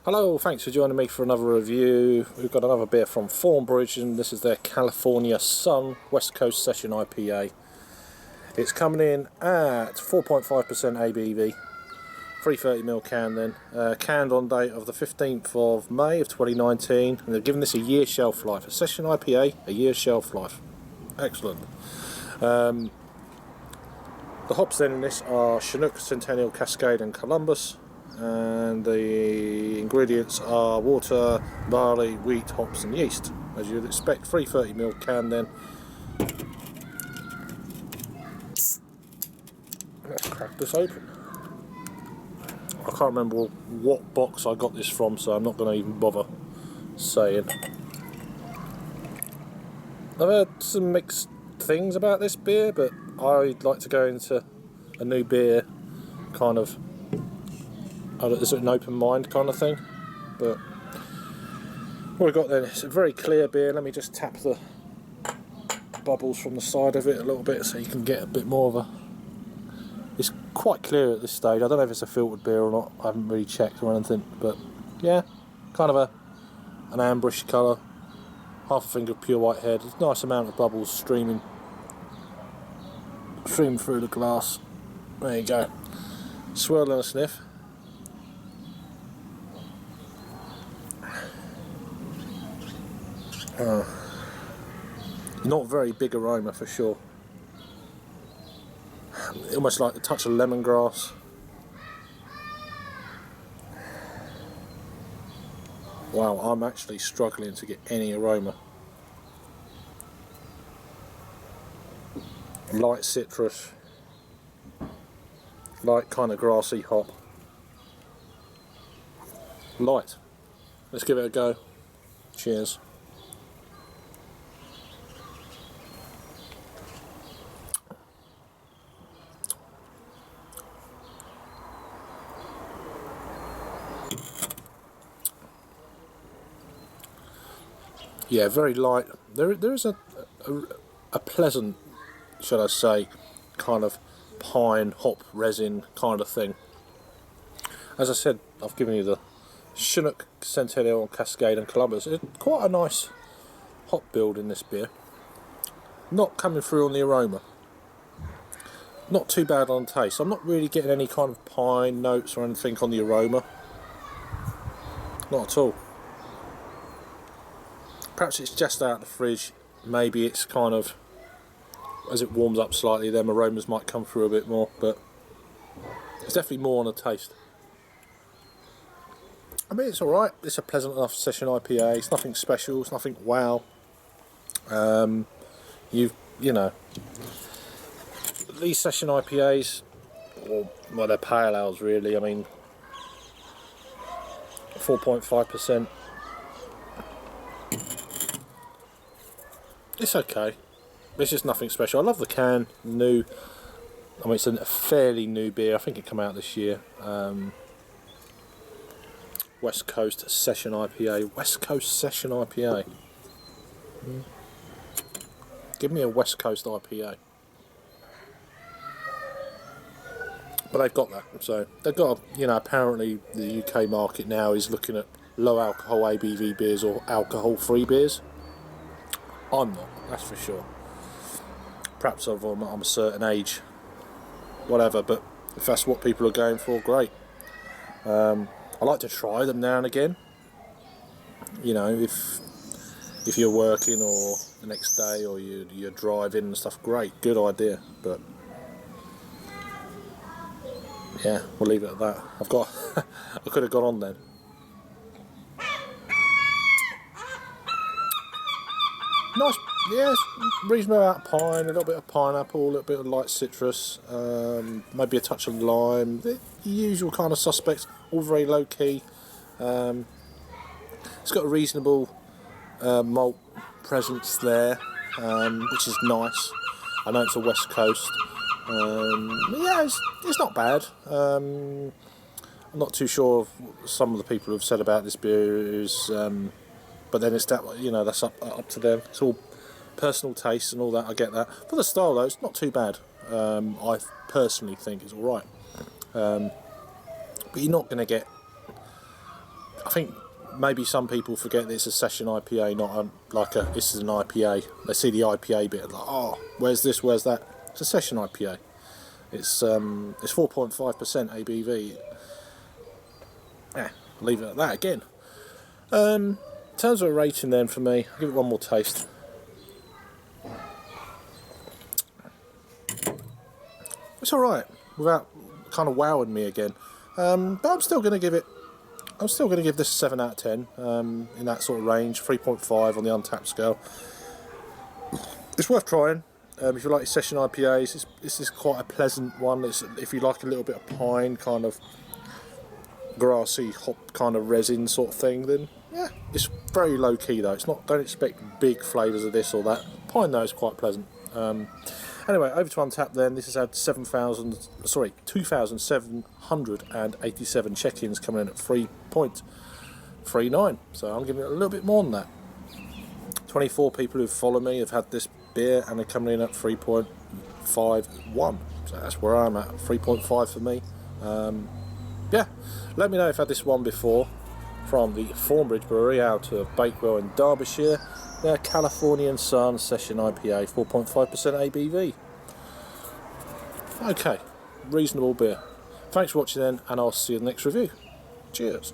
Hello, thanks for joining me for another review. We've got another beer from Thornbridge, and this is their California Sun West Coast Session IPA. It's coming in at 4.5% ABV, 330ml can then, canned on date of the 15th of May of 2019, and they've given this a year shelf life. A Session IPA, a year shelf life. Excellent. The hops then in this are Chinook, Centennial, Cascade and Columbus. And the ingredients are water, barley, wheat, hops and yeast, as you'd expect. 330ml can then. Let's crack this open. I can't remember what box I got this from, so I'm not going to even bother saying. I've heard some mixed things about this beer, but I'd like to go into a new beer kind of is it an open mind kind of thing. But what we've got then, it's a very clear beer. Let me just tap the bubbles from the side of it a little bit so you can get a bit more of a... It's quite clear at this stage. I don't know if it's a filtered beer or not. I haven't really checked or anything, but yeah, kind of an amberish colour, half a finger of pure white head. There's a nice amount of bubbles streaming through the glass. There you go. Swirl and a sniff. Not very big aroma for sure. Almost like a touch of lemongrass. Wow, I'm actually struggling to get any aroma. Light citrus, light kind of grassy hop. Light. Let's give it a go. Cheers. Yeah, very light. There is a pleasant, should I say, kind of pine, hop, resin kind of thing. As I said, I've given you the Chinook, Centennial, Cascade and Columbus. It's quite a nice hop build in this beer. Not coming through on the aroma. Not too bad on taste. I'm not really getting any kind of pine notes or anything on the aroma. Not at all. Perhaps it's just out of the fridge. Maybe it's kind of, as it warms up slightly, them aromas might come through a bit more, but it's definitely more on the taste. I mean, it's alright. It's a pleasant enough session IPA. It's nothing special. It's nothing wow. You know, these session IPAs, or well, they're pale ales really. I mean, 4.5%. It's okay. It's just nothing special. I love the can. New. I mean, it's a fairly new beer. I think it came out this year. West Coast Session IPA. West Coast Session IPA. Give me a West Coast IPA. But they've got that. So they've got, apparently the UK market now is looking at low alcohol ABV beers or alcohol-free beers. I'm not, that's for sure. Perhaps I'm a certain age, whatever, but if that's what people are going for, great. I like to try them now and again. You know, if you're working or the next day or you're driving and stuff, great, good idea. But yeah, we'll leave it at that. I could have gone on then. Nice, yes, reasonable amount of pine, a little bit of pineapple, a little bit of light citrus, maybe a touch of lime, the usual kind of suspects, all very low key. It's got a reasonable malt presence there, which is nice. I know it's a West Coast. Yeah, it's not bad. I'm not too sure of what some of the people have said about this beer is. But then it's that, that's up to them. It's all personal taste and all that. I get that. For the style though, it's not too bad. I personally think it's all right. But you're not going to get I think maybe some people forget that it's a session IPA, not this is an IPA. They see the IPA bit, like, oh, where's this, where's that? It's a session IPA. It's 4.5% ABV. Yeah, leave it at that again. In terms of a rating then for me, I'll give it one more taste. It's alright, without kind of wowing me again. But I'm still going to give this a 7 out of 10, in that sort of range, 3.5 on the Untapped scale. It's worth trying. If you like your session IPAs, this is quite a pleasant one. If you like a little bit of pine, kind of grassy, hop kind of resin sort of thing, then yeah, it's very low key though. Don't expect big flavours of this or that. Pine though is quite pleasant. Anyway, over to Untapped then. This has had 2,787 check-ins, coming in at 3.39. So I'm giving it a little bit more than that. 24 people who follow me have had this beer and they're coming in at 3.51. So that's where I'm at, 3.5 for me. Yeah, let me know if you've had this one before, from the Thornbridge Brewery out of Bakewell in Derbyshire. Their Californian Sun Session IPA, 4.5% ABV. Okay, reasonable beer. Thanks for watching then, and I'll see you in the next review. Cheers.